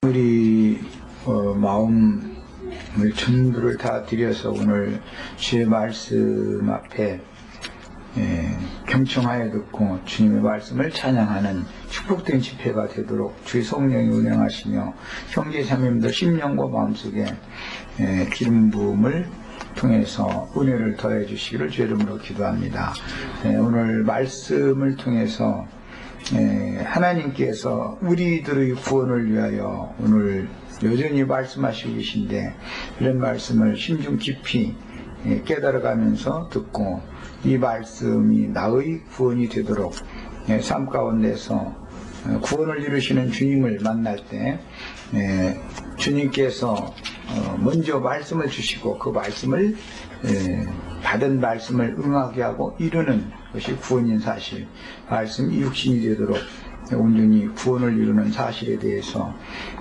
우리 마음을 전부를 다 들여서 오늘 주의 말씀 앞에 경청하여 듣고 주님의 말씀을 찬양하는 축복된 집회가 되도록 주의 성령이 운행하시며 형제 자매님들 심령과 마음속에 기름 부음을 통해서 은혜를 더해 주시기를 주의 이름으로 기도합니다. 오늘 말씀을 통해서 하나님께서 우리들의 구원을 위하여 오늘 여전히 말씀하시고 계신데, 이런 말씀을 심중 깊이 깨달아가면서 듣고 이 말씀이 나의 구원이 되도록 삶 가운데서 구원을 이루시는 주님을 만날 때 주님께서 먼저 말씀을 주시고 그 말씀을 받은 말씀을 응하게 하고 이루는 것이 구원인 사실, 말씀이 육신이 되도록 온전히 구원을 이루는 사실에 대해서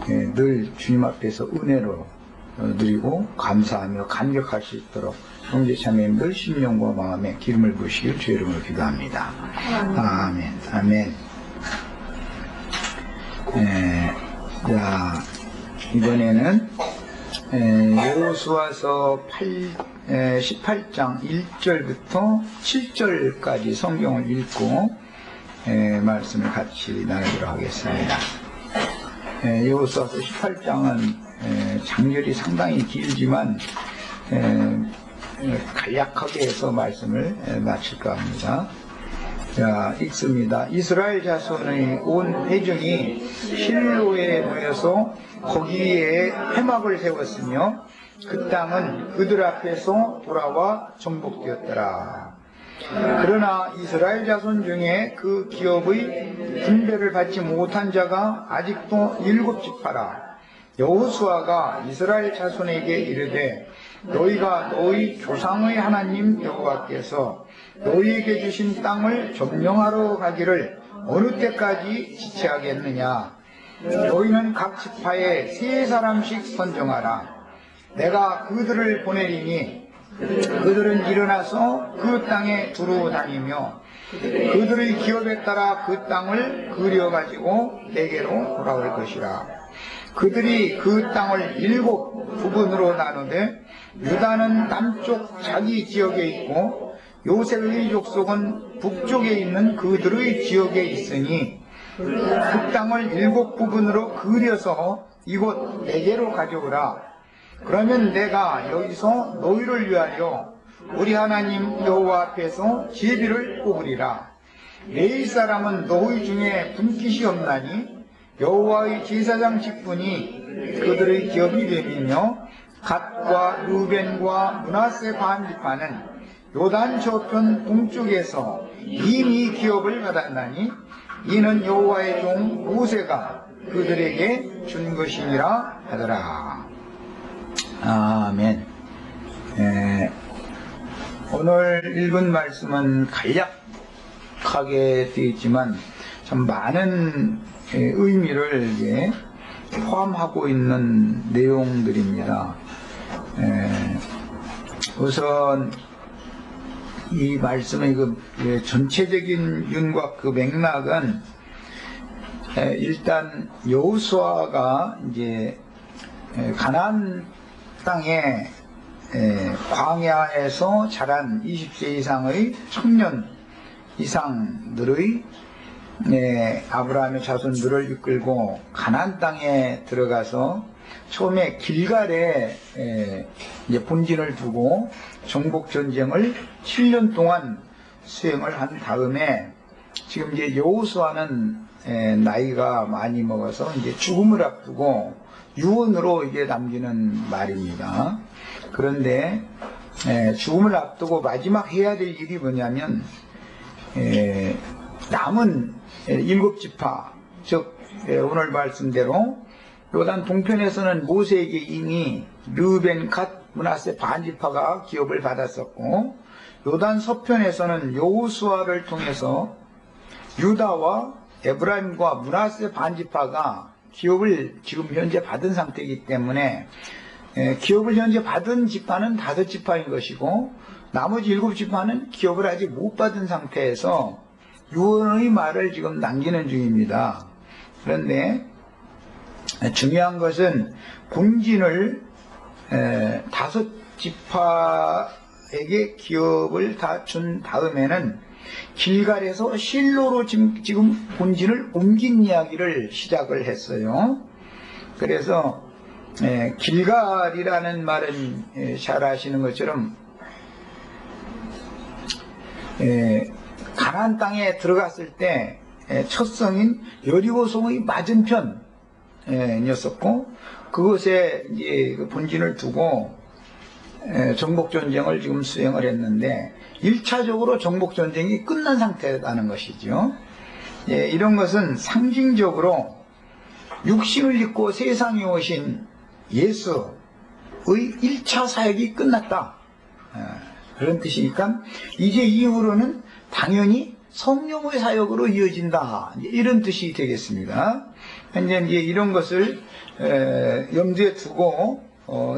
늘 주님 앞에서 은혜로 누리고 감사하며 감격할 수 있도록 형제 자매님들 심령과 마음에 기름을 부으시길 주의 이름으로 기도합니다. 아멘. 아멘. 자, 이번에는 여호수아서 18장 1절부터 7절까지 성경을 읽고 말씀을 같이 나누도록 하겠습니다. 여호수아서 18장은 장절이 상당히 길지만 간략하게 해서 말씀을 마칠까 합니다. 자, 읽습니다. 이스라엘 자손의 온 회중이 실로에 모여서 거기에 회막을 세웠으며 그 땅은 그들 앞에서 돌아와 정복되었더라. 그러나 이스라엘 자손 중에 그 기업의 분배를 받지 못한 자가 아직도 7지파라. 여호수아가 이스라엘 자손에게 이르되 너희가 너희 조상의 하나님 여호와께서 너희에게 주신 땅을 점령하러 가기를 어느 때까지 지체하겠느냐. 너희는 각 지파에 3사람씩 선정하라. 내가 그들을 보내리니 그들은 일어나서 그 땅에 두루 다니며 그들의 기업에 따라 그 땅을 그려가지고 내게로 돌아올 것이라. 그들이 그 땅을 7 부분으로 나누되 유다는 남쪽 자기 지역에 있고 요셉의 족속은 북쪽에 있는 그들의 지역에 있으니 그 땅을 7 부분으로 그려서 이곳 내게로 가져오라. 그러면 내가 여기서 너희를 위하여 우리 하나님 여호와 앞에서 제비를 뽑으리라. 레위 사람은 너희 중에 분깃이 없나니 여호와의 제사장 직분이 그들의 기업이 되며 갓과 루벤과 므낫세 반지파는 요단 저편 동쪽에서 이미 기업을 받았나니 이는 여호와의 종 모세가 그들에게 준 것이니라 하더라. 아멘. 오늘 읽은 말씀은 간략하게 되어 있지만 참 많은 의미를 포함하고 있는 내용들입니다. 우선 이 말씀의 그 전체적인 윤곽, 그 맥락은 일단 여호수아가 이제 가나안 땅에 광야에서 자란 20세 이상의 청년 이상들의 아브라함의 자손들을 이끌고 가나안 땅에 들어가서 처음에 길갈에 이제 본진을 두고 정복 전쟁을 7년 동안 수행을 한 다음에 지금 이제 여호수아는 나이가 많이 먹어서 이제 죽음을 앞두고 유언으로 이게 남기는 말입니다. 그런데 죽음을 앞두고 마지막 해야 될 일이 뭐냐면 남은 7지파, 즉 오늘 말씀대로 요단 동편에서는 모세에게 이미 르벤, 갓, 므낫세 반지파가 기업을 받았었고, 요단 서편에서는 여호수아를 통해서 유다와 에브라임과 므낫세 반지파가 기업을 지금 현재 받은 상태이기 때문에 기업을 현재 받은 지파는 5지파인 것이고 나머지 7지파는 기업을 아직 못 받은 상태에서 유언의 말을 지금 남기는 중입니다. 그런데 중요한 것은 군진을 5지파에게 기업을 다 준 다음에는 길갈에서 실로로 지금 군진을 옮긴 이야기를 시작을 했어요. 그래서 길갈이라는 말은 잘 아시는 것처럼 가나안 땅에 들어갔을 때 첫 성인 여리고성의 맞은편이었었고, 그곳에 이제 본진을 두고 정복전쟁을 지금 수행을 했는데 1차적으로 정복전쟁이 끝난 상태라는 것이죠. 이런 것은 상징적으로 육신을 입고 세상에 오신 예수의 1차 사역이 끝났다, 그런 뜻이니까 이제 이후로는 당연히 성령의 사역으로 이어진다, 이런 뜻이 되겠습니다. 현재 이제 이런 것을 염두에 두고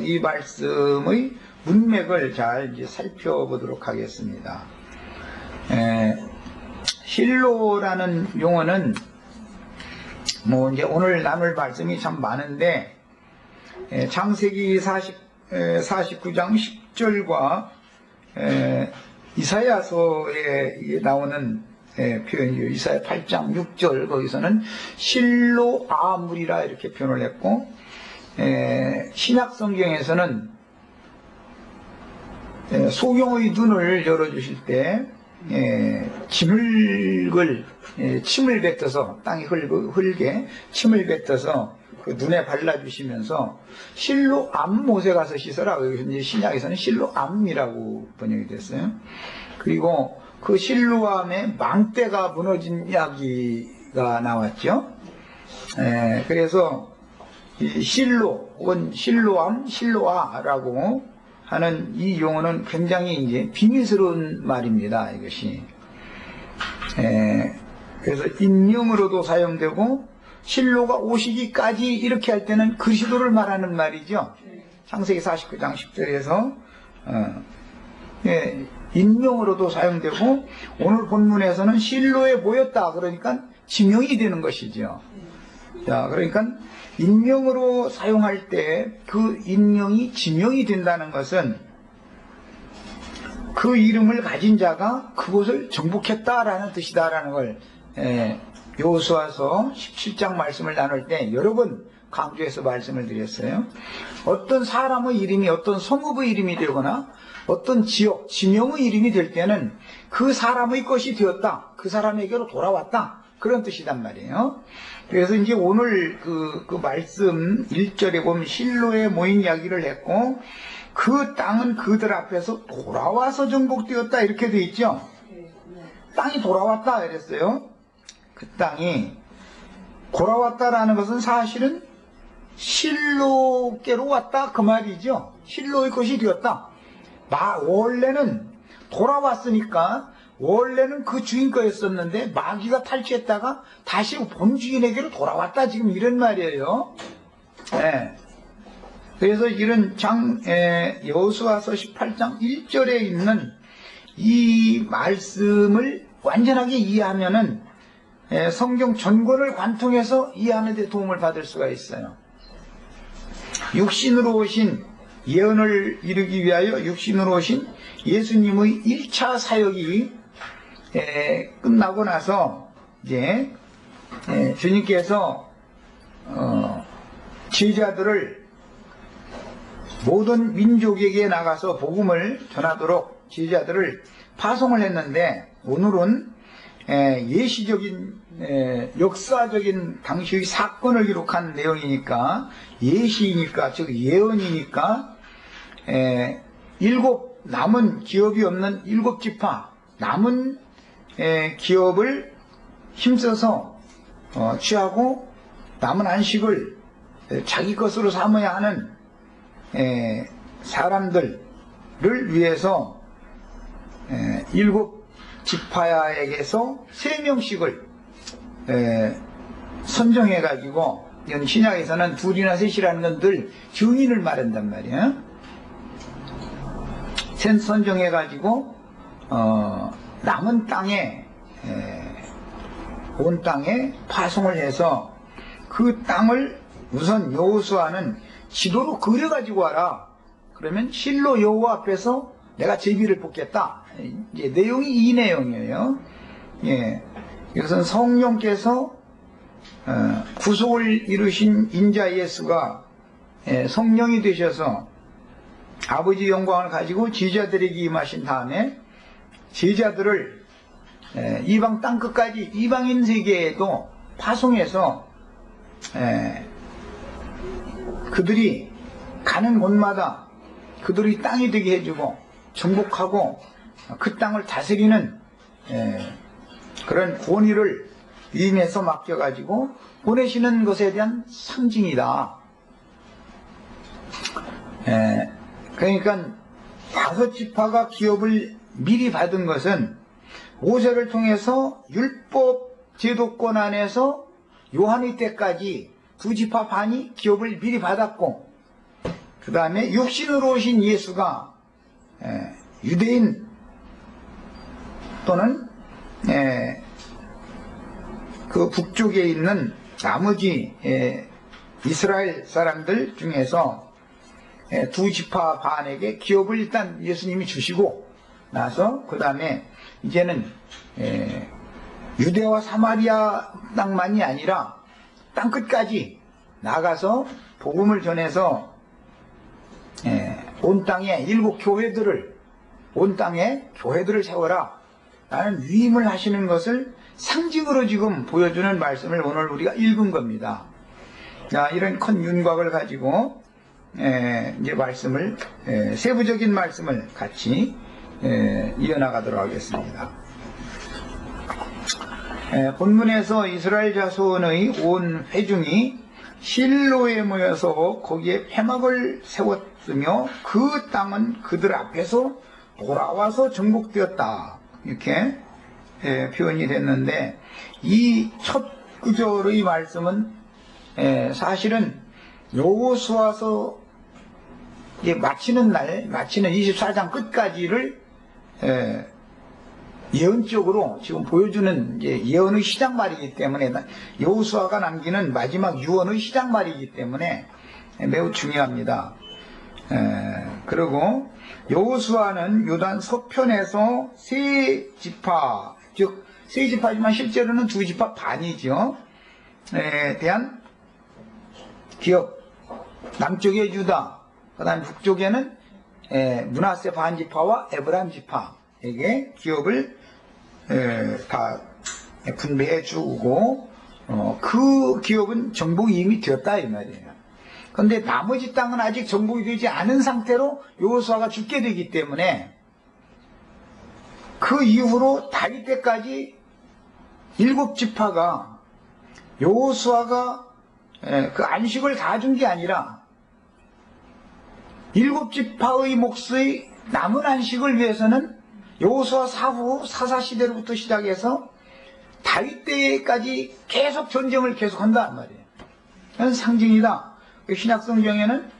이 말씀의 문맥을 잘 이제 살펴보도록 하겠습니다. 실로라는 용어는 뭐 이제 오늘 나눌 말씀이 참 많은데, 창세기 49장 10절과 이사야서에 나오는 표현이요, 이사야 8장 6절, 거기서는 실로아물이라 이렇게 표현을 했고, 신약 성경에서는 소경의 눈을 열어주실 때 침을 뱉어서, 땅이 흙에 침을 뱉어서 그 눈에 발라주시면서 실로암 못에 가서 씻어라, 이제 신약에서는 실로암이라고 번역이 됐어요. 그리고 그 실로암에 망대가 무너진 이야기가 나왔죠. 그래서 이 실로 혹은 실로암, 실로아라고 하는 이 용어는 굉장히 이제 비밀스러운 말입니다, 이것이. 그래서 인명으로도 사용되고, 실로가 오시기까지 이렇게 할 때는 그리스도를 말하는 말이죠. 창세기 49장 10절에서 인명으로도 사용되고, 오늘 본문에서는 실로에 모였다, 그러니까 지명이 되는 것이죠. 자, 그러니까 인명으로 사용할 때 그 인명이 지명이 된다는 것은 그 이름을 가진 자가 그곳을 정복했다라는 뜻이다라는 걸 여호수아서 17장 말씀을 나눌 때 여러 번 강조해서 말씀을 드렸어요. 어떤 사람의 이름이 어떤 성읍의 이름이 되거나 어떤 지역, 지명의 이름이 될 때는 그 사람의 것이 되었다, 그 사람에게로 돌아왔다, 그런 뜻이란 말이에요. 그래서 이제 오늘 그 말씀 1절에 보면 실로에 모인 이야기를 했고, 그 땅은 그들 앞에서 돌아와서 정복되었다, 이렇게 돼 있죠. 땅이 돌아왔다 그랬어요. 그 땅이 돌아왔다라는 것은 사실은 실로께로 왔다, 그 말이죠. 실로의 것이 되었다. 원래는 돌아왔으니까 원래는 그 주인 거였었는데 마귀가 탈취했다가 다시 본 주인에게로 돌아왔다, 지금 이런 말이에요. 그래서 이런 여호수아서 18장 1절에 있는 이 말씀을 완전하게 이해하면은 성경 전권을 관통해서 이해하는 데 도움을 받을 수가 있어요. 육신으로 오신, 예언을 이루기 위하여 육신으로 오신 예수님의 1차 사역이 끝나고 나서 이제 주님께서 제자들을 모든 민족에게 나가서 복음을 전하도록 제자들을 파송을 했는데, 오늘은 예시적인 역사적인 당시의 사건을 기록한 내용이니까, 예시이니까, 즉 예언이니까, 7 남은 기업이 없는 7지파 남은 기업을 힘써서 취하고 남은 안식을 자기 것으로 삼아야 하는 사람들을 위해서 7지파에게서 3명씩을 선정해가지고, 이건 신약에서는 2이나 3이라는 건 늘 증인을 말한단 말이에요. 선정해가지고 남은 땅에, 온 땅에 파송을 해서 그 땅을 우선 여호수아는 지도로 그려가지고 와라. 그러면 실로 여호와 앞에서 내가 제비를 뽑겠다. 이제 내용이 이 내용이에요. 예, 이것은 성령께서 구속을 이루신 인자 예수가 성령이 되셔서 아버지 영광을 가지고 제자들에게 임하신 다음에 제자들을 이방 땅끝까지 이방인 세계에도 파송해서 그들이 가는 곳마다 그들이 땅이 되게 해주고 정복하고 그 땅을 다스리는 그런 권위를 위임해서 맡겨가지고 보내시는 것에 대한 상징이다. 그러니까 5지파가 기업을 미리 받은 것은 모세를 통해서 율법 제도권 안에서 요한의 때까지 2지파 반이 기업을 미리 받았고, 그 다음에 육신으로 오신 예수가 유대인 또는 그 북쪽에 있는 나머지 이스라엘 사람들 중에서 2지파 반에게 기업을 일단 예수님이 주시고 나서 그 다음에 이제는 유대와 사마리아 땅만이 아니라 땅끝까지 나가서 복음을 전해서 온 땅에 7교회들을 온 땅에 교회들을 세워라 라는 위임을 하시는 것을 상징으로 지금 보여주는 말씀을 오늘 우리가 읽은 겁니다. 자, 이런 큰 윤곽을 가지고 이제 말씀을 세부적인 말씀을 같이 이어나가도록 하겠습니다. 본문에서 이스라엘 자손의 온 회중이 실로에 모여서 거기에 회막을 세웠으며 그 땅은 그들 앞에서 돌아와서 정복되었다. 이렇게 표현이 됐는데, 이 첫 구절의 말씀은 사실은 여호수아서 마치는 24장 끝까지를 예언적으로 지금 보여주는 예언의 시작말이기 때문에, 여호수아가 남기는 마지막 유언의 시작말이기 때문에 매우 중요합니다. 그리고 여호수아는 요단 서편에서 세 지파, 즉 세 지파지만 실제로는 2지파 반이죠. 대한 기업, 남쪽에 유다, 그 다음에 북쪽에는 므낫세 반지파와 에브라임 지파에게 기업을 다 분배해 주고 그 기업은 정복이 이미 되었다 이 말이에요. 그런데 나머지 땅은 아직 정복이 되지 않은 상태로 여호수아가 죽게 되기 때문에 그 이후로 다윗 때까지 7지파가 여호수아가 그 안식을 다 준 게 아니라 7지파의 몫의 남은 안식을 위해서는 여호수아 사후 사사시대로부터 시작해서 다윗 때까지 계속 전쟁을 계속한단 말이에요. 그건 상징이다. 신약성경에는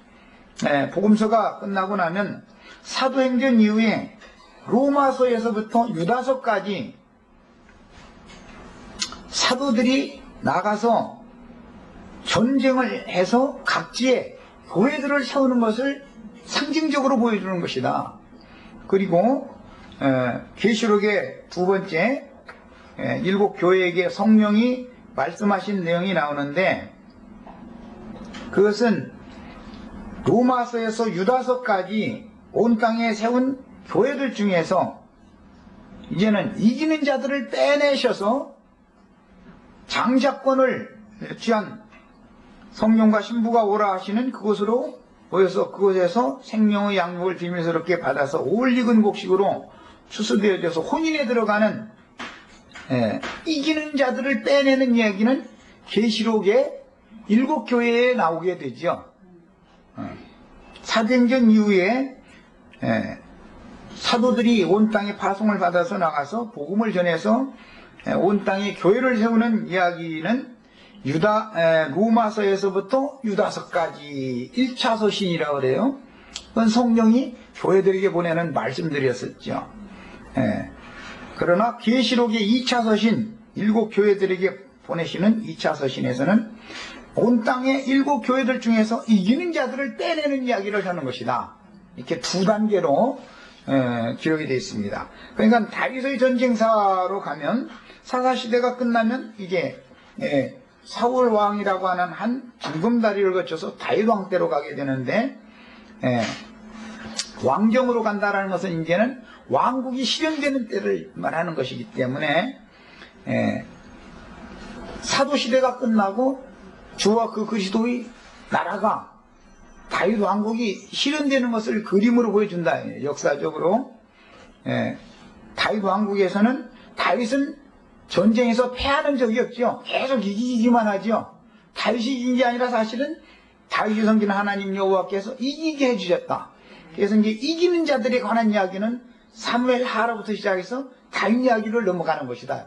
복음서가 끝나고 나면 사도행전 이후에 로마서에서부터 유다서까지 사도들이 나가서 전쟁을 해서 각지에 교회들을 세우는 것을 상징적으로 보여주는 것이다. 그리고 계시록의 2번째 7교회에게 성령이 말씀하신 내용이 나오는데, 그것은 로마서에서 유다서까지 온 땅에 세운 교회들 중에서 이제는 이기는 자들을 빼내셔서 장자권을 취한 성령과 신부가 오라 하시는 그곳으로 모여서 그곳에서 생명의 양육을 비밀스럽게 받아서 올 익은 곡식으로 추수되어져서 혼인에 들어가는 이기는 자들을 빼내는 이야기는 계시록의 7교회에 나오게 되죠. 사도행전 이후에 사도들이 온 땅에 파송을 받아서 나가서 복음을 전해서 온 땅에 교회를 세우는 이야기는 로마서에서부터 유다서까지 1차 서신이라고 그래요. 그건 성령이 교회들에게 보내는 말씀들이었었죠. 그러나 계시록의 2차 서신, 7교회들에게 보내시는 2차 서신에서는 온 땅의 7교회들 중에서 이기는 자들을 떼내는 이야기를 하는 것이다. 이렇게 두 단계로 기록이 되어 있습니다. 그러니까 다윗의 전쟁사로 가면 사사시대가 끝나면 이제 사울 왕이라고 하는 한 징검다리를 거쳐서 다윗 왕 때로 가게 되는데, 왕정으로 간다라는 것은 이제는 왕국이 실현되는 때를 말하는 것이기 때문에, 사도시대가 끝나고 주와 그 그리스도의 나라가 다윗 왕국이 실현되는 것을 그림으로 보여준다. 역사적으로 다윗 왕국에서는 다윗은 전쟁에서 패하는 적이 없죠. 계속 이기기만 하죠. 다윗이 이긴 게 아니라 사실은 다윗이 섬기는 하나님 여호와께서 이기게 해주셨다. 그래서 이제 이기는 자들에 관한 이야기는 사무엘 하로부터 시작해서 다윗 이야기를 넘어가는 것이다.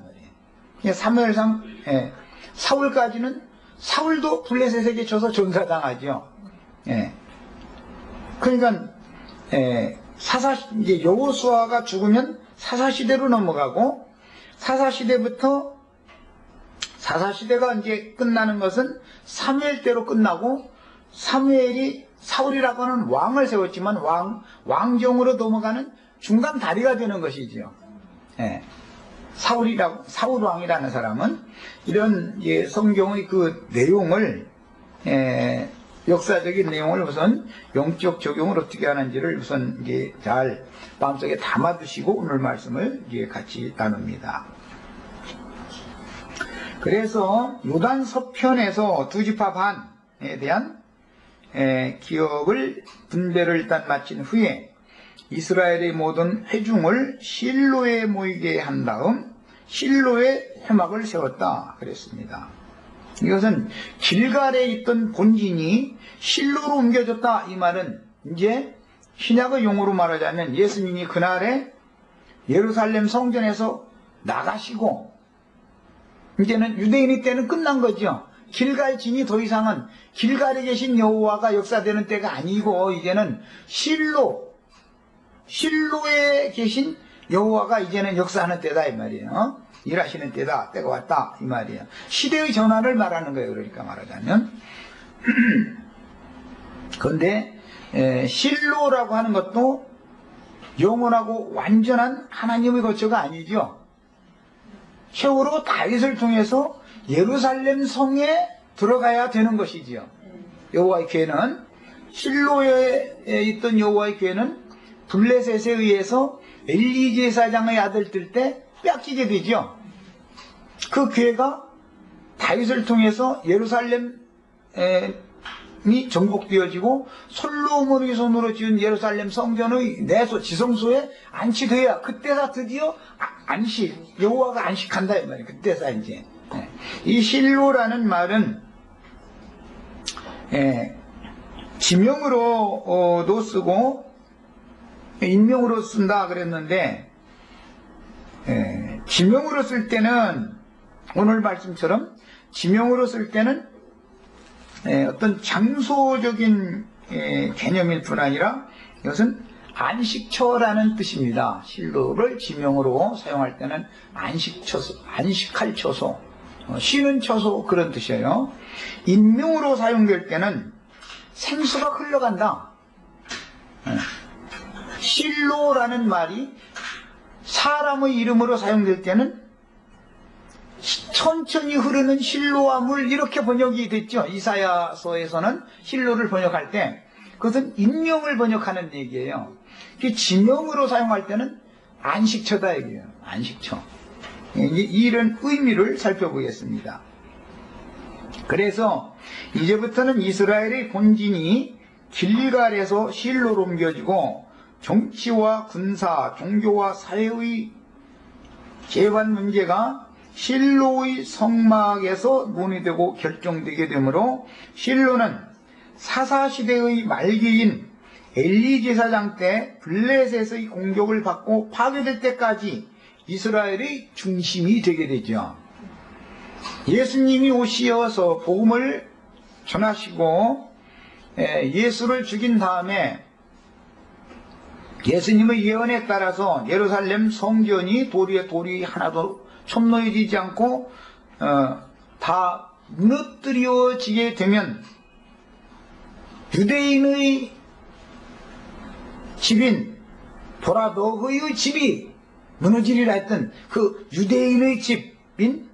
사무엘상 사울까지는 사울도 블레셋에게 져서 전사당하죠. 그러니까 이제 여호수아가 죽으면 사사시대로 넘어가고, 사사시대가 이제 끝나는 것은 사무엘 때로 끝나고, 사무엘이 사울이라고 하는 왕을 세웠지만 왕정으로 넘어가는 중간 다리가 되는 것이지요. 사울 왕이라는 사람은 이런 성경의 그 내용을, 역사적인 내용을 우선 영적 적용을 어떻게 하는지를 우선 잘 마음속에 담아두시고 오늘 말씀을 같이 나눕니다. 그래서 요단 서편에서 두 지파 반에 대한 기업을 분배를 일단 마친 후에 이스라엘의 모든 회중을 실로에 모이게 한 다음 실로에 회막을 세웠다 그랬습니다. 이것은 길갈에 있던 본진이 실로로 옮겨졌다. 이 말은 이제 신약의 용어로 말하자면 예수님이 그날에 예루살렘 성전에서 나가시고 이제는 유대인의 때는 끝난 거죠. 길갈진이 더 이상은 길갈에 계신 여호와가 역사되는 때가 아니고 이제는 실로에 계신 여호와가 이제는 역사하는 때다 이 말이에요. 일하시는 때다. 때가 왔다 이 말이에요. 시대의 전환을 말하는 거예요. 그러니까 말하자면 그런데 실로라고 하는 것도 영원하고 완전한 하나님의 거처가 아니죠. 최후로 다윗을 통해서 예루살렘 성에 들어가야 되는 것이지요. 여호와의 교회는 실로에 있던 여호와의 교회는 블레셋에 의해서 엘리 제사장의 아들들 때 뺏기게 되죠. 그 교회가 다윗을 통해서 예루살렘이 정복되어지고 솔로몬의 손으로 지은 예루살렘 성전의 내소 지성소에 안치돼야 그때가 드디어 여호와가 안식한다 이 말이에요. 그때가 이제 이 실로라는 말은 지명으로도 쓰고 인명으로 쓴다 그랬는데, 지명으로 쓸 때는 오늘 말씀처럼 지명으로 쓸 때는 어떤 장소적인 개념일 뿐 아니라 이것은 안식처라는 뜻입니다. 실로를 지명으로 사용할 때는 안식할 처소, 쉬는 처소 그런 뜻이에요. 인명으로 사용될 때는 생수가 흘러간다. 실로라는 말이 사람의 이름으로 사용될 때는 천천히 흐르는 실로와 물 이렇게 번역이 됐죠. 이사야서에서는 실로를 번역할 때 그것은 인명을 번역하는 얘기예요. 지명으로 사용할 때는 안식처다 얘기예요. 안식처. 이런 의미를 살펴보겠습니다. 그래서 이제부터는 이스라엘의 본진이 길갈에서 실로로 옮겨지고 정치와 군사, 종교와 사회의 재반 문제가 실로의 성막에서 논의되고 결정되게 되므로 실로는 사사시대의 말기인 엘리 제사장 때 블레셋의 공격을 받고 파괴될 때까지 이스라엘의 중심이 되게 되죠. 예수님이 오시어서 복음을 전하시고 예수를 죽인 다음에 예수님의 예언에 따라서 예루살렘 성전이 돌 위에 돌이 하나도 촌노해지지 않고 다 무너뜨려지게 되면 유대인의 집인 도라도의 집이 무너지리라 했던 그 유대인의 집인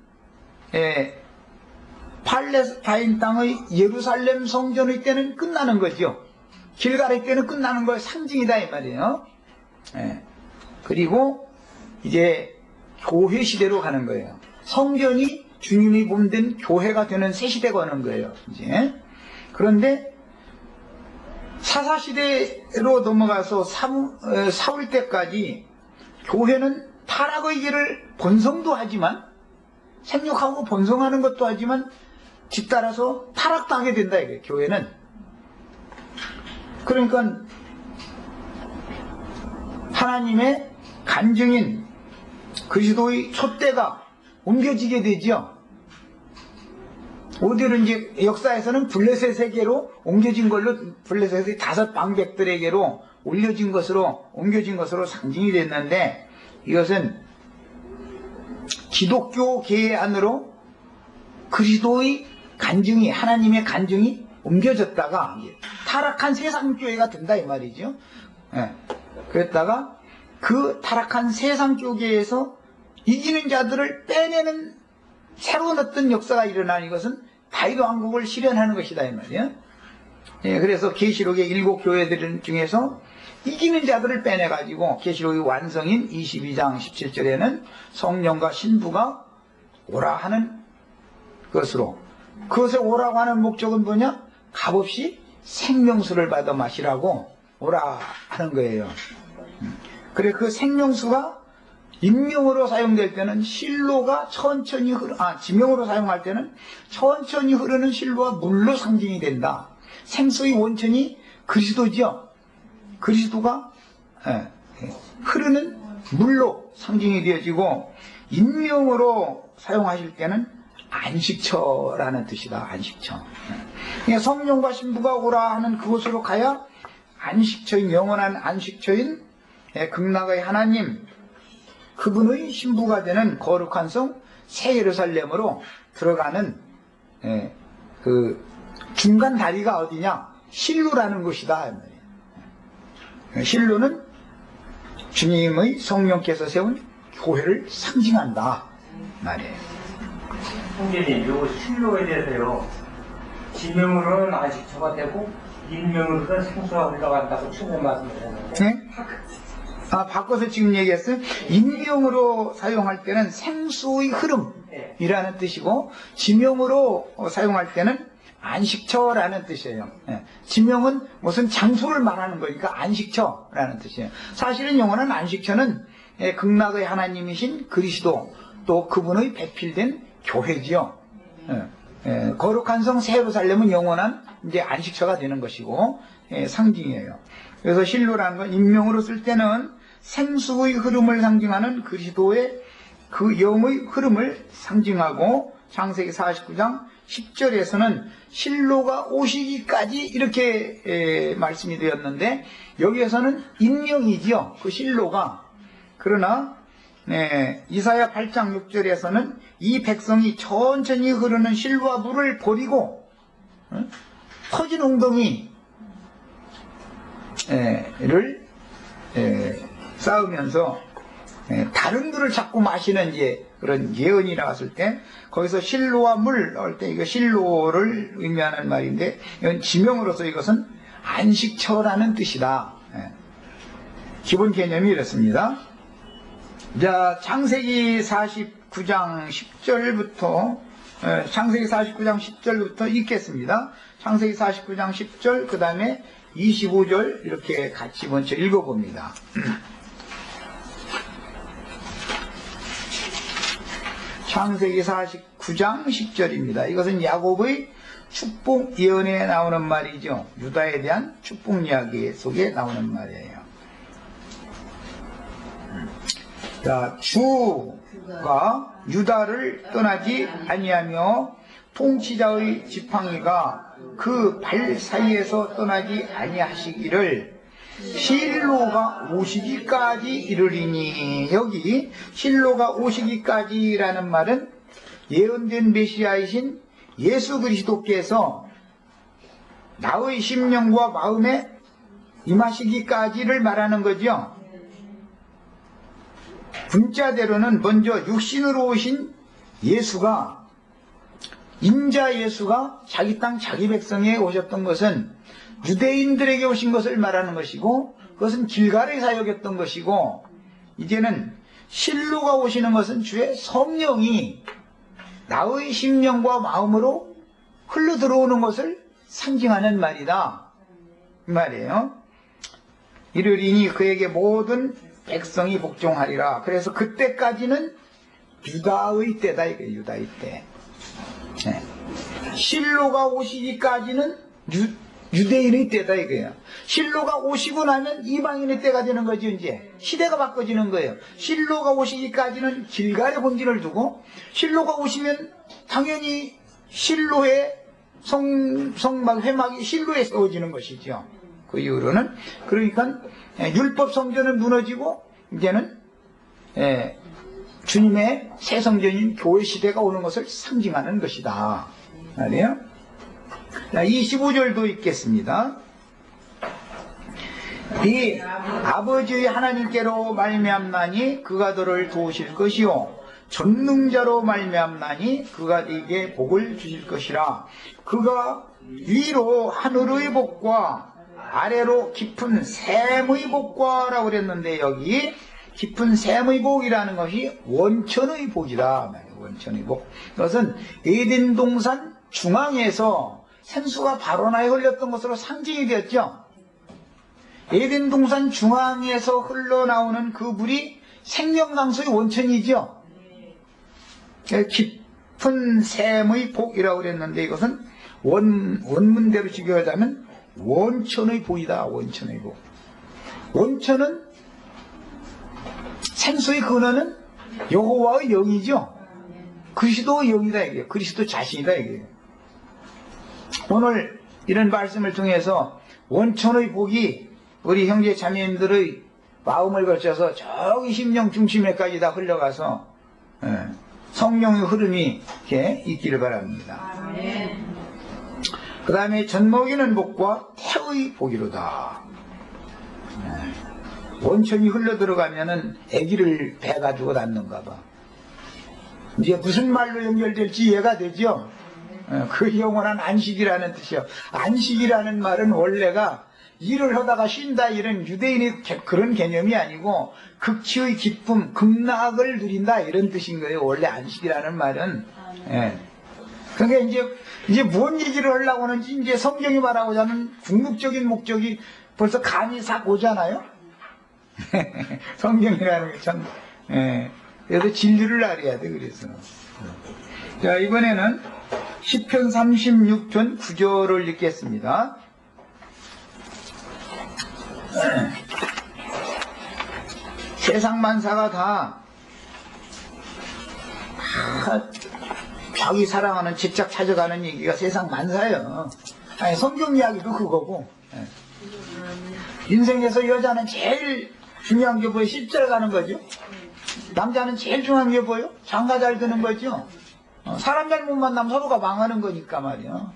팔레스타인 땅의 예루살렘 성전의 때는 끝나는 거죠. 길가의 때는 끝나는 걸 상징이다 이 말이에요. 그리고 이제 교회 시대로 가는 거예요. 성전이 주님이 몸된 교회가 되는 새 시대가 오는 거예요. 이제 그런데 사사시대로 넘어가서 사울 때까지 교회는 타락의 길을 번성도 하지만 생육하고 번성하는 것도 하지만 뒤따라서 타락도 하게 된다 이거예요. 교회는. 그러니까 하나님의 간증인 그리스도의 촛대가 옮겨지게 되죠. 어디로 이제 역사에서는 블레셋에게로 옮겨진 걸로 블레셋의 5 방백들에게로 옮겨진 것으로 상징이 됐는데 이것은 기독교계 안으로 그리스도의 간증이 하나님의 간증이 옮겨졌다가 타락한 세상교회가 된다 이 말이죠. 그랬다가 그 타락한 세상교계에서 이기는 자들을 빼내는 새로운 어떤 역사가 일어나는 것은 다윗 왕국을 실현하는 것이다 이 말이에요. 그래서 계시록의 7 교회들 중에서 이기는 자들을 빼내가지고 계시록의 완성인 22장 17절에는 성령과 신부가 오라 하는 것으로, 그것에 오라고 하는 목적은 뭐냐? 값없이 생명수를 받아 마시라고 오라 하는 거예요. 그래 그 생명수가 임명으로 사용될 때는 실로가 천천히 지명으로 사용할 때는 천천히 흐르는 실로와 물로 상징이 된다. 생수의 원천이 그리스도죠. 그리스도가 흐르는 물로 상징이 되어지고, 임명으로 사용하실 때는 안식처라는 뜻이다. 안식처. 그러니까 성령과 신부가 오라 하는 그곳으로 가야 안식처인, 영원한 안식처인 극락의 하나님, 그분의 신부가 되는 거룩한 성 새 예루살렘으로 들어가는 그 중간 다리가 어디냐? 실로라는 곳이다. 실로는 주님의 성령께서 세운 교회를 상징한다 말이에요. 형제님, 요 실로에 대해서요, 지명으로는 안식처가 되고 일명으로는 생수가 올라간다고 처음에 말씀하셨는데, 네? 바꿔서 지금 얘기했어요. 임명으로 사용할 때는 생수의 흐름이라는 뜻이고, 지명으로 사용할 때는 안식처라는 뜻이에요. 지명은 무슨 장소를 말하는 거니까 안식처라는 뜻이에요. 사실은 영원한 안식처는 극락의 하나님이신 그리스도, 또 그분의 배필된 교회지요. 거룩한 성 새 예루살렘은 영원한 이제 안식처가 되는 것이고 상징이에요. 그래서 실로라는 건 임명으로 쓸 때는 생수의 흐름을 상징하는 그리스도의 그 영의 흐름을 상징하고, 창세기 49장 10절에서는 실로가 오시기까지 이렇게 말씀이 되었는데, 여기에서는 임명이지요. 그 실로가. 그러나 이사야 8장 6절에서는 이 백성이 천천히 흐르는 실로와 물을 버리고 터진 웅덩이를 쌓으면서 다른 물을 자꾸 마시는 이제 그런 예언이 나왔을 때, 거기서 실로와 물 나올 때 이거 실로를 의미하는 말인데, 이건 지명으로서 이것은 안식처라는 뜻이다. 기본 개념이 이렇습니다. 자, 창세기 49장 10절부터 창세기 49장 10절부터 읽겠습니다. 창세기 49장 10절 그 다음에 25절 이렇게 같이 먼저 읽어봅니다. 창세기 49장 10절입니다. 이것은 야곱의 축복 예언에 나오는 말이죠. 유다에 대한 축복 이야기 속에 나오는 말이에요. 자, 주가 유다를 떠나지 아니하며 통치자의 지팡이가 그 발 사이에서 떠나지 아니하시기를 실로가 오시기까지 이르리니, 여기 실로가 오시기까지라는 말은 예언된 메시아이신 예수 그리스도께서 나의 심령과 마음에 임하시기까지를 말하는 거죠. 문자대로는 먼저 육신으로 오신 예수가, 인자 예수가 자기 땅 자기 백성에 오셨던 것은 유대인들에게 오신 것을 말하는 것이고, 그것은 길갈의 사역이었던 것이고, 이제는 실로가 오시는 것은 주의 성령이 나의 심령과 마음으로 흘러 들어오는 것을 상징하는 말이다, 이 말이에요. 이르리니 그에게 모든 백성이 복종하리라. 그래서 그때까지는 유다의 때다, 이거예요. 유다의 때. 네. 실로가 오시기까지는 유대인의 때다, 이거예요. 실로가 오시고 나면 이방인의 때가 되는 거죠. 이제 시대가 바꿔지는 거예요. 실로가 오시기까지는 길갈의 본질을 두고, 실로가 오시면 당연히 실로의 회막이 실로에 세워지는 것이죠. 그 이후로는. 그러니까 율법 성전은 무너지고 이제는 주님의 새 성전인 교회 시대가 오는 것을 상징하는 것이다, 말이에요. 25절도 읽겠습니다. 이 아버지의 하나님께로 말미암나니 그가 너를 도우실 것이요 전능자로 말미암나니 그가 네게 복을 주실 것이라. 그가 위로 하늘의 복과 아래로 깊은 샘의 복과라고 그랬는데, 여기 깊은 샘의 복이라는 것이 원천의 복이다. 원천의 복. 그것은 에덴 동산 중앙에서 생수가 발원하여 흘렸던 것으로 상징이 되었죠. 에덴 동산 중앙에서 흘러나오는 그 물이 생명강수의 원천이죠. 깊은 샘의 복이라고 그랬는데, 이것은 원문대로 직역하자면 원천의 복이다. 원천의 복. 원천은, 생수의 근원은 여호와의 영이죠. 그리스도의 영이다, 이게요. 그리스도 자신이다, 이게요. 오늘 이런 말씀을 통해서 원천의 복이 우리 형제 자매님들의 마음을 거쳐서 저기 심령 중심에까지 다 흘러가서 성령의 흐름이 이렇게 있기를 바랍니다. 그 다음에 젖먹이는 복과 태의 복이로다. 원천이 흘러 들어가면은 아기를 배 가지고 낳는가 봐. 이제 무슨 말로 연결될지 이해가 되죠? 그 영원한 안식이라는 뜻이요. 안식이라는 말은 원래가 일을 하다가 쉰다, 이런 유대인의 그런 개념이 아니고 극치의 기쁨, 극락을 누린다, 이런 뜻인 거예요. 원래 안식이라는 말은. 그러니까 이제 뭔 얘기를 하려고 하는지 이제 성경이 말하고자 하는 궁극적인 목적이 벌써 감이 싹 오잖아요. 성경이라는 게 참, 그래서 진리를 알아야 돼. 그래서 자, 이번에는 시편 36편 9절을 읽겠습니다. 세상 만사가 다 자기 사랑하는 직접 찾아가는 얘기가 세상 만사예요. 아니, 성경 이야기도 그거고. 인생에서 여자는 제일 중요한 게 뭐예요? 십자를 가는 거죠. 남자는 제일 중요한 게 뭐예요? 장가 잘 드는 거죠. 사람 잘못 만나면 서로가 망하는 거니까 말이야.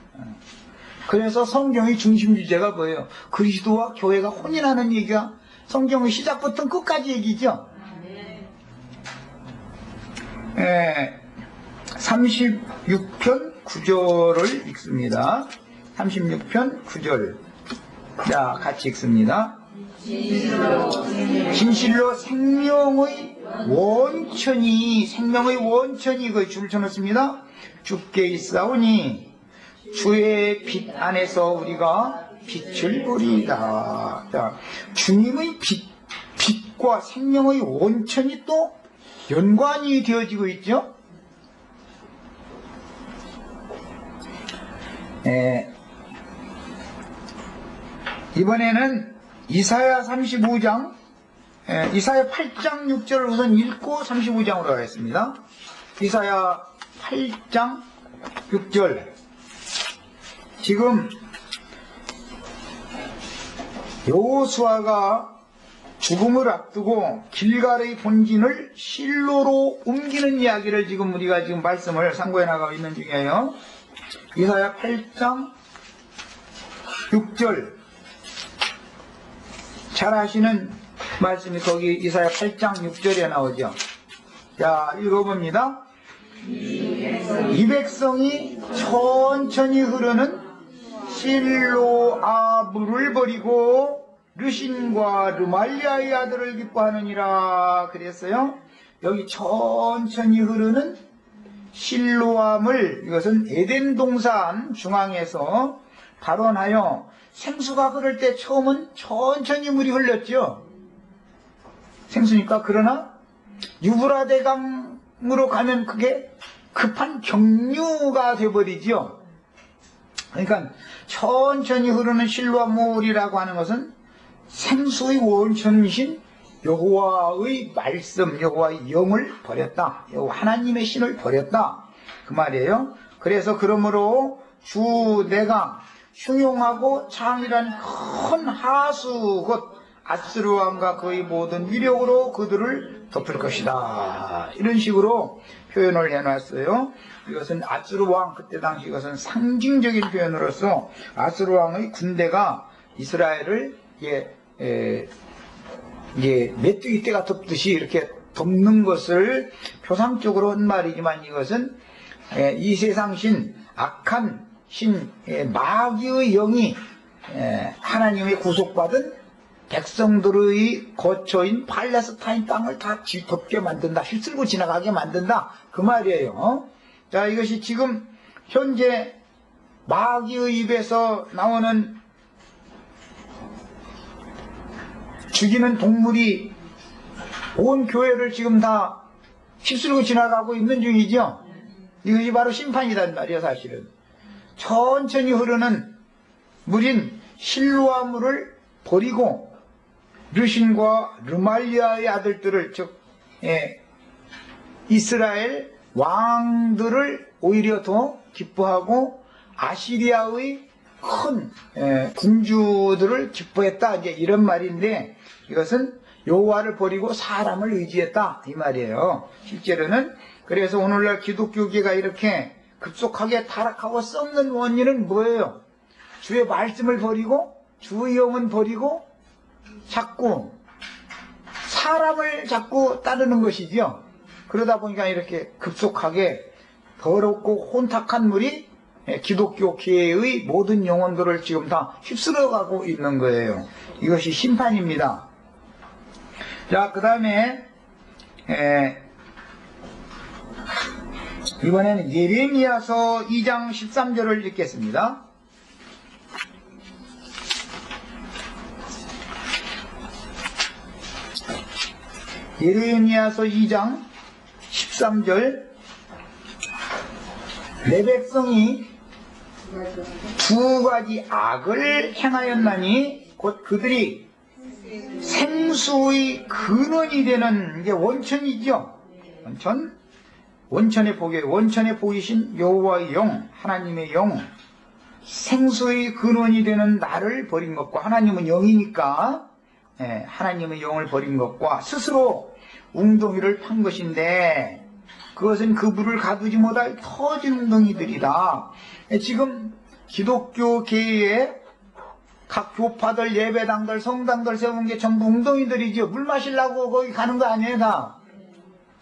그래서 성경의 중심 주제가 뭐예요? 그리스도와 교회가 혼인하는 얘기가 성경의 시작부터 끝까지 얘기죠. 36편 9절을 읽습니다. 36편 9절. 자, 같이 읽습니다. 진실로 생명의 원천이 그 줄을 쳐놓습니다. 주께 있사오니 주의 빛 안에서 우리가 빛을 보리이다. 자, 주님의 빛과 생명의 원천이 또 연관이 되어지고 있죠. 이번에는 이사야 35장, 이사야 8장 6절을 우선 읽고 35장으로 가겠습니다. 이사야 8장 6절. 지금 여호수아가 죽음을 앞두고 길갈의 본진을 실로로 옮기는 이야기를 지금 우리가 지금 말씀을 상고해 나가고 있는 중이에요. 이사야 8장 6절 잘 아시는 말씀이 거기 이사야 8장 6절에 나오죠. 자, 읽어봅니다. 이 백성이 천천히 흐르는 실로아 물을 버리고 르신과 르말리아의 아들을 기뻐하느니라 그랬어요. 여기 천천히 흐르는 실로아 물, 이것은 에덴 동산 중앙에서 발원하여 생수가 흐를 때 처음은 천천히 물이 흘렀죠. 생수니까. 그러나 유브라데 강으로 가면 그게 급한 경류가 돼버리죠. 그러니까 천천히 흐르는 실로아 물이라고 하는 것은 생수의 원천이신 여호와의 말씀, 여호와의 영을 버렸다. 여호와 하나님의 신을 버렸다. 그 말이에요. 그래서 그러므로 주 내가 흉용하고 창이란 큰 하수 곧 아스루 왕과 그의 모든 위력으로 그들을 덮을 것이다. 이런 식으로 표현을 해놨어요. 이것은 아스루 왕, 그때 당시 이것은 상징적인 표현으로서 아스루 왕의 군대가 이스라엘을 메뚜기 떼가 덮듯이 이렇게 덮는 것을 표상적으로 한 말이지만, 이것은 이 세상 신, 악한 신, 마귀의 영이 하나님의 구속받은 백성들의 거처인 팔레스타인 땅을 다 덮게 만든다, 휩쓸고 지나가게 만든다, 그 말이에요. 자, 이것이 지금 현재 마귀의 입에서 나오는 죽이는 동물이 온 교회를 지금 다 휩쓸고 지나가고 있는 중이죠. 이것이 바로 심판이란 말이에요. 사실은 천천히 흐르는 물인 실로아 물을 버리고 르신과 르말리아의 아들들을, 즉 이스라엘 왕들을 오히려 더 기뻐하고 아시리아의 큰 군주들을 기뻐했다, 이제 이런 말인데, 이것은 여호와를 버리고 사람을 의지했다, 이 말이에요. 실제로는. 그래서 오늘날 기독교계가 이렇게 급속하게 타락하고 썩는 원인은 뭐예요? 주의 말씀을 버리고 주의 영은 버리고 자꾸 사람을 자꾸 따르는 것이죠. 그러다 보니까 이렇게 급속하게 더럽고 혼탁한 물이 기독교계의 모든 영혼들을 지금 다 휩쓸어가고 있는 거예요. 이것이 심판입니다. 자, 그 다음에 이번에는 예레미야서 2장 13절을 읽겠습니다. 예레미야서 2장 13절 내 백성이 두 가지 악을 행하였나니 곧 그들이 생수의 근원이 되는, 이게 원천이죠. 원천의 복이신 여호와의 영, 하나님의 영, 생수의 근원이 되는 나를 버린 것과, 하나님은 영이니까 하나님의 영을 버린 것과 스스로 웅덩이를 판 것인데, 그것은 그 물을 가두지 못할 터진 웅덩이들이다. 지금 기독교계에 각 교파들, 예배당들, 성당들 세운 게 전부 웅덩이들이죠. 물 마시려고 거기 가는 거 아니에요, 다.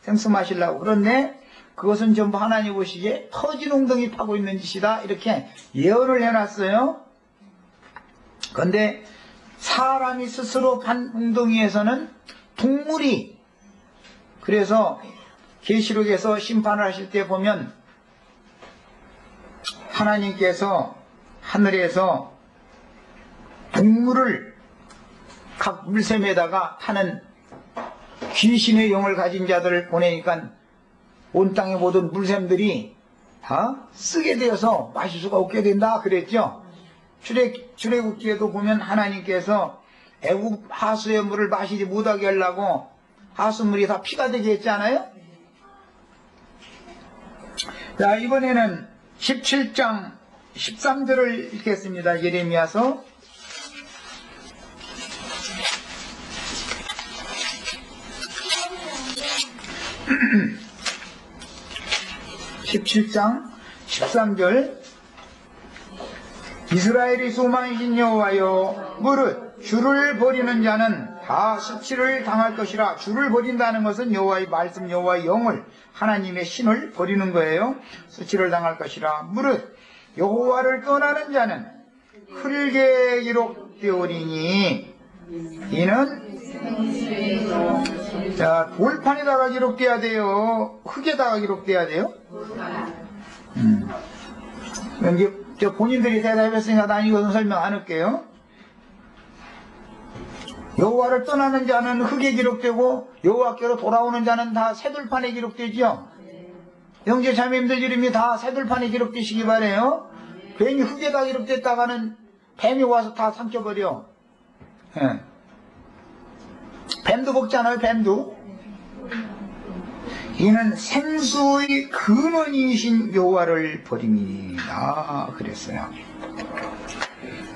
생수 마시려고. 그런데 그것은 전부 하나님 보시기에 터진 웅덩이 파고 있는 짓이다, 이렇게 예언을 해놨어요. 그런데 사람이 스스로 판 웅덩이에서는 동물이, 그래서 계시록에서 심판을 하실 때 보면 하나님께서 하늘에서 동물을 각 물샘에다가 타는 귀신의 영을 가진 자들을 보내니까 온 땅의 모든 물샘들이 다 쓰게 되어서 마실 수가 없게 된다 그랬죠. 출애굽기에도 보면 하나님께서 애굽 하수의 물을 마시지 못하게 하려고 하수물이 다 피가 되게 했잖아요. 자, 이번에는 17장 13절을 읽겠습니다. 예레미야서 17장 13절 이스라엘의 소망이신 여호와여, 무릇 주를 버리는 자는 다 수치를 당할 것이라. 주를 버린다는 것은 여호와의 말씀, 여호와의 영을, 하나님의 신을 버리는 거예요. 수치를 당할 것이라. 무릇 여호와를 떠나는 자는 흙에 기록되오리니, 이는 자, 돌판에다가 기록돼야 돼요? 흙에다가 기록돼야 돼요? 이제 저 본인들이 대답했으니까 난 이것은 설명 안 할게요. 여호와를 떠나는 자는 흙에 기록되고 여호와께로 돌아오는 자는 다 새들판에 기록되죠. 형제 자매님들 이름이 다 새들판에 기록되시기 바래요. 괜히 흙에다 기록됐다가는 뱀이 와서 다 삼켜버려. 예. 뱀도 먹잖아요, 뱀도. 이는 생수의 근원이신 여호와를 버림이니라 그랬어요.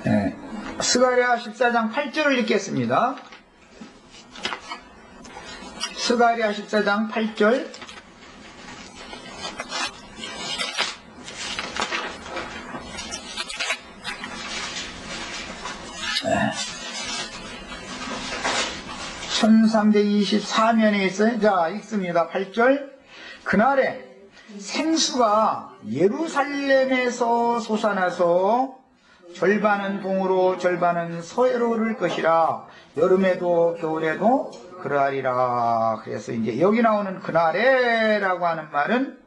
예. 스가랴 14장 8절을 읽겠습니다. 스가랴 14장 8절. 예. 1324면에 있어요. 자, 읽습니다. 8절. 그날에 생수가 예루살렘에서 솟아나서 절반은 동으로 절반은 서해로 흐를 것이라. 여름에도 겨울에도 그러하리라. 그래서 이제 여기 나오는 그날에라고 하는 말은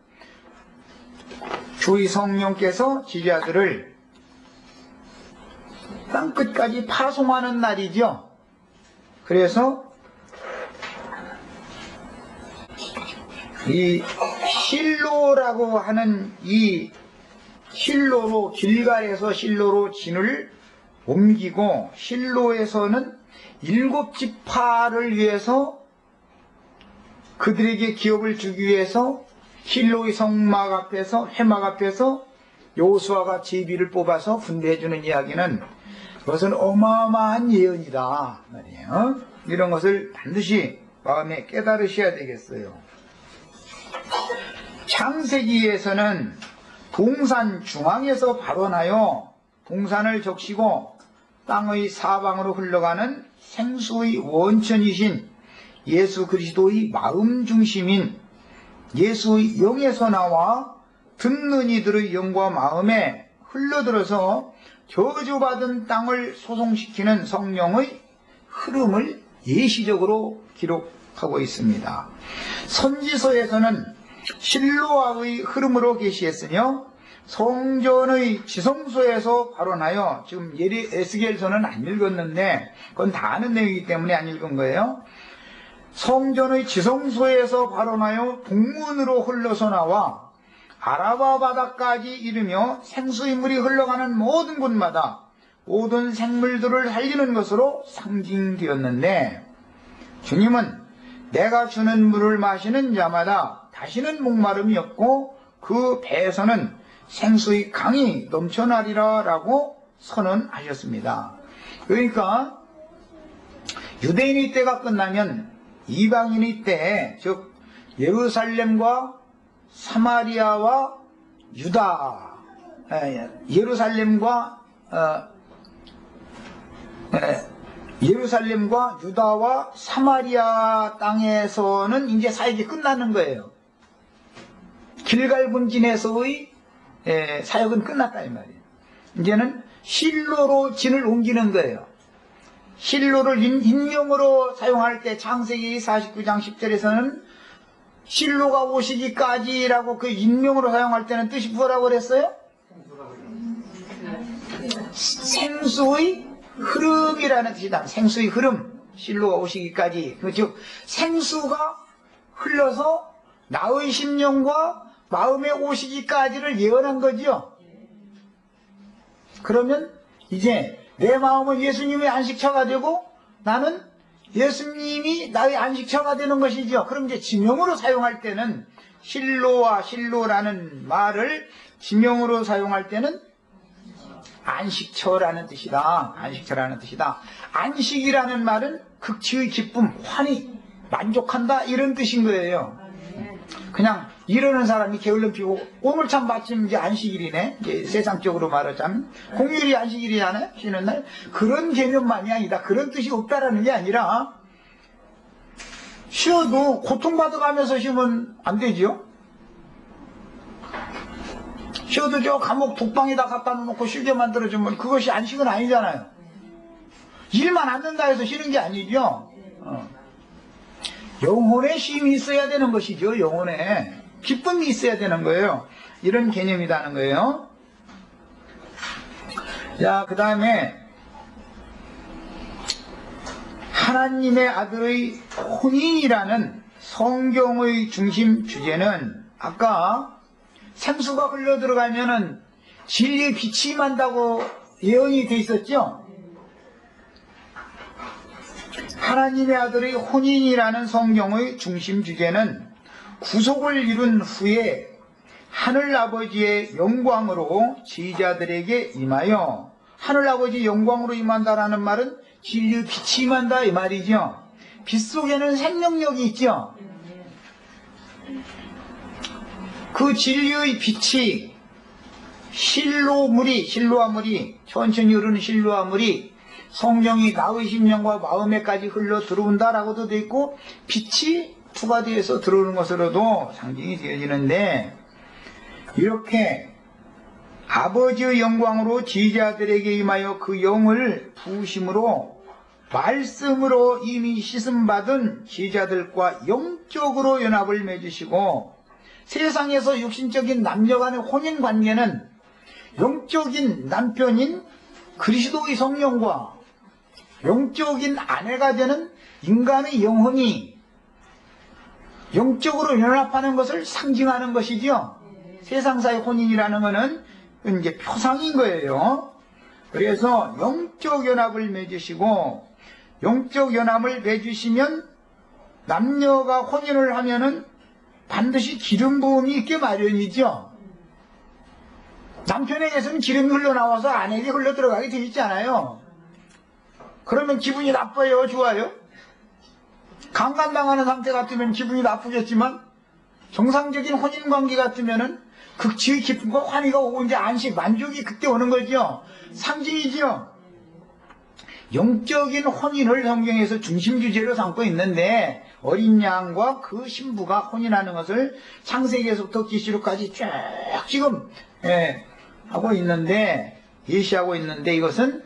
주의 성령께서 지자들을 땅끝까지 파송하는 날이죠. 그래서 이 실로라고 하는 이 실로로, 길갈에서 실로로 진을 옮기고, 실로에서는 7지파를 위해서 그들에게 기업을 주기 위해서 실로의 성막 앞에서, 회막 앞에서 여호수아가 제비를 뽑아서 분배해주는 이야기는, 그것은 어마어마한 예언이다 말이에요. 이런 것을 반드시 마음에 깨달으셔야 되겠어요. 창세기에서는 동산 중앙에서 발원하여 동산을 적시고 땅의 사방으로 흘러가는 생수의 원천이신 예수 그리스도의 마음 중심인 예수의 영에서 나와 듣는 이들의 영과 마음에 흘러들어서 저주받은 땅을 소송시키는 성령의 흐름을 예시적으로 기록하고 있습니다. 선지서에서는 실로아의 흐름으로 계시했으며, 성전의 지성소에서 발원하여, 지금 에스겔서는 안 읽었는데 그건 다 아는 내용이기 때문에 안 읽은 거예요. 성전의 지성소에서 발원하여 동문으로 흘러서 나와 아라바 바다까지 이르며 생수의 물이 흘러가는 모든 곳마다 모든 생물들을 살리는 것으로 상징되었는데, 주님은 내가 주는 물을 마시는 자마다 다시는 목마름이 없고 그 배에서는 생수의 강이 넘쳐나리라 라고 선언하셨습니다. 그러니까 유대인의 때가 끝나면 이방인의 때, 즉 예루살렘과 사마리아와 유다, 예루살렘과 유다와 사마리아 땅에서는 이제 사역이 끝나는 거예요. 길갈 분진에서의 사역은 끝났다 이 말이에요. 이제는 실로로 진을 옮기는 거예요. 실로를 인명으로 사용할 때 창세기 49장 10절에서는 실로가 오시기까지라고 그 인명으로 사용할 때는 뜻이 뭐라고 그랬어요? 생수의 흐름이라는 뜻이다. 생수의 흐름, 실로가 오시기까지. 즉 생수가 흘러서 나의 심령과 마음에 오시기까지를 예언한 거죠. 그러면 이제 내 마음은 예수님의 안식처가 되고 나는 예수님이 나의 안식처가 되는 것이죠. 그럼 이제 지명으로 사용할 때는 실로와 실로라는 말을 지명으로 사용할 때는 안식처라는 뜻이다. 안식처라는 뜻이다. 안식이라는 말은 극치의 기쁨, 환희, 만족한다 이런 뜻인 거예요. 그냥 이러는 사람이 게을름 피고, 오늘 참 마침 이제 안식일이네. 이제 세상적으로 말하자면. 공휴일이 안식일이잖아요. 쉬는 날. 그런 개념만이 아니다. 그런 뜻이 없다라는 게 아니라, 쉬어도 고통받아가면서 쉬면 안 되지요? 쉬어도 저 감옥 독방에다 갖다 놓고 쉬게 만들어주면 그것이 안식은 아니잖아요. 일만 안 된다 해서 쉬는 게 아니죠. 영혼에 쉼이 있어야 되는 것이죠. 영혼에 기쁨이 있어야 되는 거예요. 이런 개념이라는 거예요. 자, 그 다음에 하나님의 아들의 혼인이라는 성경의 중심 주제는 아까 생수가 흘러 들어가면은 진리의 빛이 임한다고 예언이 돼 있었죠. 하나님의 아들의 혼인이라는 성경의 중심 주제는 구속을 이룬 후에 하늘아버지의 영광으로 지휘자들에게 임하여, 하늘아버지의 영광으로 임한다라는 말은 진리의 빛이 임한다 이 말이죠. 빛 속에는 생명력이 있죠. 그 진리의 빛이 실로와 물이 천천히 흐르는 실로와 물이 성령이 나의 심령과 마음에까지 흘러 들어온다라고도 되어 있고, 빛이 투과되어서 들어오는 것으로도 상징이 되어지는데, 이렇게 아버지의 영광으로 지휘자들에게 임하여 그 영을 부으심으로 말씀으로 이미 씻음받은 지휘자들과 영적으로 연합을 맺으시고, 세상에서 육신적인 남녀간의 혼인관계는 영적인 남편인 그리스도의 성령과 영적인 아내가 되는 인간의 영혼이 영적으로 연합하는 것을 상징하는 것이죠. 세상사의 혼인이라는 것은 이제 표상인 거예요. 그래서 영적 연합을 맺으시고, 영적 연합을 맺으시면 남녀가 혼인을 하면은 반드시 기름 부음이 있게 마련이죠. 남편에게서는 기름이 흘러나와서 아내에게 흘러 들어가게 되어 있잖아요. 그러면 기분이 나빠요? 좋아요? 강간당하는 상태 같으면 기분이 나쁘겠지만, 정상적인 혼인관계 같으면은 극치의 기쁨과 환희가 오고 이제 안식, 만족이 그때 오는 거죠. 상징이죠. 영적인 혼인을 성경에서 중심주제로 삼고 있는데, 어린 양과 그 신부가 혼인하는 것을 창세기에서부터 계시록까지 쭉 지금 하고 있는데, 예시하고 있는데, 이것은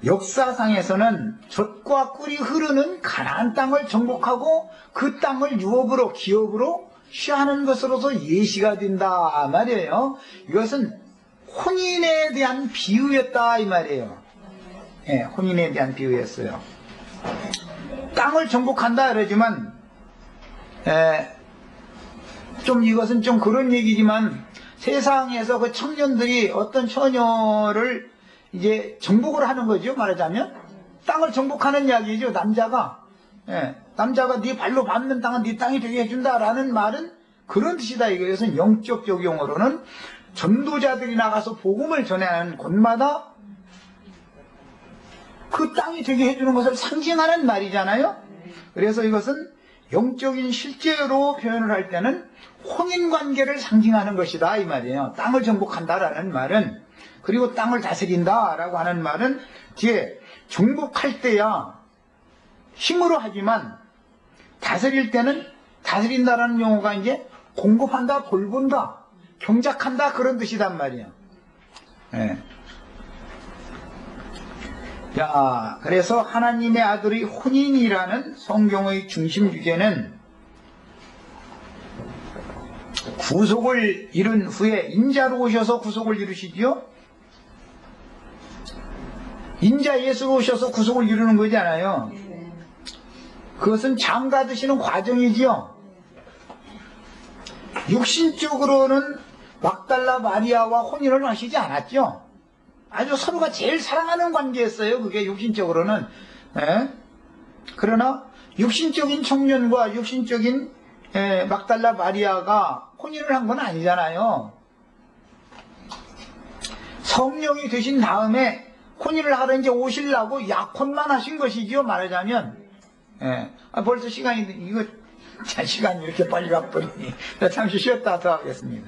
역사상에서는 젖과 꿀이 흐르는 가나안 땅을 정복하고 그 땅을 유업으로, 기업으로 취하는 것으로서 예시가 된다 말이에요. 이것은 혼인에 대한 비유였다 이 말이에요. 혼인에 대한 비유였어요. 땅을 정복한다 그러지만, 좀 이것은 좀 그런 얘기지만, 세상에서 그 청년들이 어떤 처녀를 이제 정복을 하는 거죠. 말하자면 땅을 정복하는 이야기죠. 남자가 네 발로 밟는 땅은 네 땅이 되게 해준다라는 말은 그런 뜻이다 이거에서 영적 적용으로는 전도자들이 나가서 복음을 전하는 곳마다 그 땅이 되게 해주는 것을 상징하는 말이잖아요. 그래서 이것은 영적인 실제로 표현을 할 때는 혼인관계를 상징하는 것이다 이 말이에요. 땅을 정복한다라는 말은, 그리고 땅을 다스린다라고 하는 말은 뒤에 정복할 때야 힘으로 하지만 다스릴 때는, 다스린다라는 용어가 이제 공급한다, 돌본다, 경작한다 그런 뜻이단 말이에요. 자, 그래서 하나님의 아들의 혼인이라는 성경의 중심 주제는 구속을 이룬 후에 인자로 오셔서 구속을 이루시지요. 인자 예수로 오셔서 구속을 이루는 거잖아요. 그것은 장가 드시는 과정이지요. 육신적으로는 막달라 마리아와 혼인을 하시지 않았죠. 아주 서로가 제일 사랑하는 관계였어요. 그게 육신적으로는. 그러나 육신적인 청년과 육신적인 막달라 마리아가 혼인을 한 건 아니잖아요. 성령이 되신 다음에 혼인을 하러 이제 오시려고 약혼만 하신 것이지요. 말하자면. 벌써 시간이, 이거 자, 시간이 이렇게 빨리 가버리니 잠시 쉬었다 더 하겠습니다.